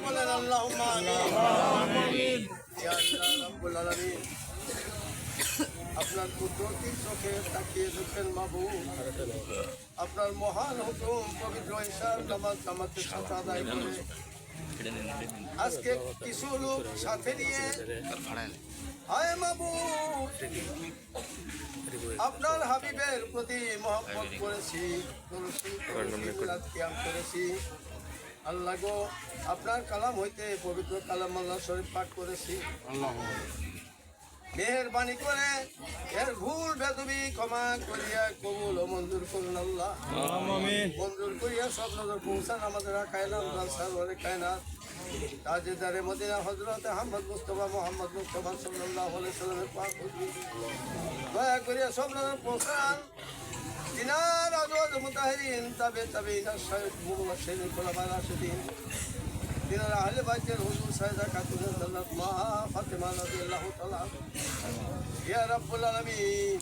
বলেন আল্লাহুম্মা আমিন। ইয়া আল্লাহ রাব্বুল আলামিন, আপনার কুদরতি চোখে তাকিয়ে দেখেন মাবুদ, আপনার মহান হুকুম পবিত্র ঈশার নামাজ জামাতের সাথে আদায় করে আজকে কিছু লোক সাথে নিয়ে হায় মাবুদ আপনার হাবিবের প্রতি মহব্বত করেছি, কিয়াম করেছি। আল্লাহ গো, আপনার কালাম হইতে পবিত্র কালাম আল্লাহ শরীফ পাঠ করেছি। মেহেরবানি করে এর ভুল বেদবি ক্ষমা করিয়া কবুল ও মঞ্জুর করুন আল্লাহ। মঞ্জুর করিয়া সব নজর পৌঁছান আমাদের কায়নাত সারওয়ারে কায়নাত তাজেদারে মদিনা হযরত আহমদ মুস্তাফা মুহাম্মদ মুস্তাফা সাল্লাল্লাহু আলাইহি সাল্লামের পাক হুজুর দয়া করিয়া সব নজর পৌঁছান দিনার আজওয়াজ মুতাহিরিন তাবেঈন শাইখ মুবাশশিরিন খুলাফা রাশিদিন দিনার আহলে বাইতের হুজুর সাইয়্যিদা খাতুন জান্নাত মা ফাতেমা রাদিয়াল্লাহু তাআলা। ইয়া রাব্বুল আলামিন,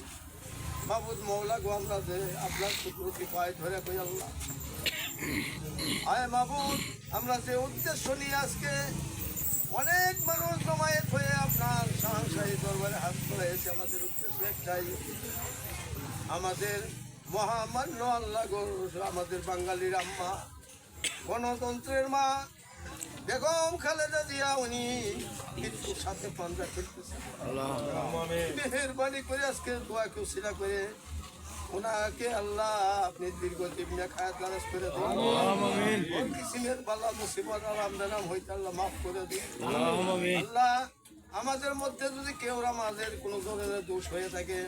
মাবুদ মওলা গো, আমরা যে আপনার কুদরতি পায়ে ধরে কই আল্লাহ, আয় মাবুদ, আমরা যে উদ্দেশ্য নিয়ে আজকে অনেক মানুষ জমায়েত হয়ে আপনার শাহী দরবারে হাত তোলাইছে, আমাদের উদ্দেশ্য একটাই, আমাদের মহামান্য আল্লাহ গো, আমাদের বাঙালির আম্মা, গণতন্ত্রের মা বেগম খালেদা জিয়া, উনি মৃত্যুর সাথে পাঞ্জা খেলতেছে। মেহেরবানি করে আজকে দোয়া কেউ সিলা করে ওনাকে আল্লাহ আপনি দীর্ঘ জীবনে খায়াত দারাজ করে দিন। কিসিমের বালা মুসিবত আলহামদুলিল্লাহ হইতে আল্লাহ মাফ করে দিন। আল্লাহ, আমাদের মধ্যে যদি কেউ আমাদের কোনো ধরনের দোষ হয়ে থাকে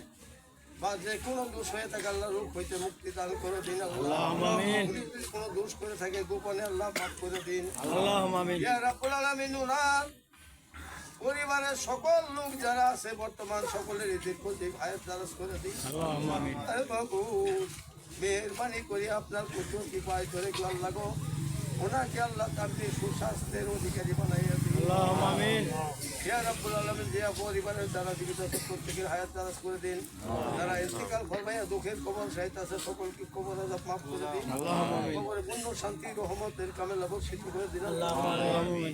বা যে কোনো দোষ হয়ে থাকে, আল্লাহ রূপ হইতে মুক্তি দান করে দিন। আল্লাহ, কোনো দোষ করে থাকে গোপনে আল্লাহ মাফ করে দিন। ইয়া রাব্বুল আলামিন, ওনার পরিবারের সকল লোক যারা আছে বর্তমান সকলের দীর্ঘজীব হায়াত দারাজ করে দিন। মেহরবানি করে আপনার কুদরতি পায়ে ধরে আল্লাহ গো, ওনাকে আল্লাহ তার সুস্বাস্থ্যের অধিকারী বানাইয়া দিন। ইয়া রাব্বুল আলামিন, যে পরিবারের যারা জীবিত আছে প্রত্যেকের হায়াত দারাজ করে দিন। যারা ইন্তিকাল ফরমাইয়া দুঃখের কবর সাহিত্য আছে সকলকে কবর আযাব মাফ করে দিন। কবরে পূর্ণ শান্তি রহমতের কামেলা বর্ষিত করে দিন।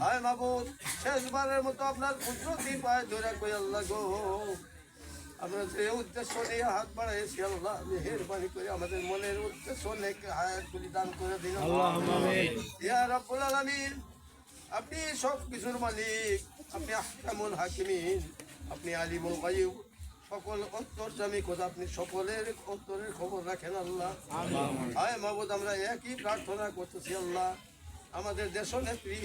আয় মাবুদ, শেষবারের মতো আপনার কুদরতি পায়ে ধরে কই আল্লাহ গো, আমরা যে উদ্দেশ্য নিয়ে হাত বাড়াইছি আল্লাহ, মেহেরবানি করে আমাদের মনের উদ্দেশ্য নেক হায়াতগুলি দান করে দিন। ইয়া রাব্বুল আলামিন, আপনি সব কিছুর মালিক, আপনি আহকামুল হাকিমিন, আপনি আলিমুল গায়ব, সকল অন্তর্যামী খোদা, আপনি সকলের অন্তরের খবর রাখেন আল্লাহ। আয় মাবুদ, আমরা একই প্রার্থনা করতেছি আল্লাহ, আমাদের দেশ নেত্রী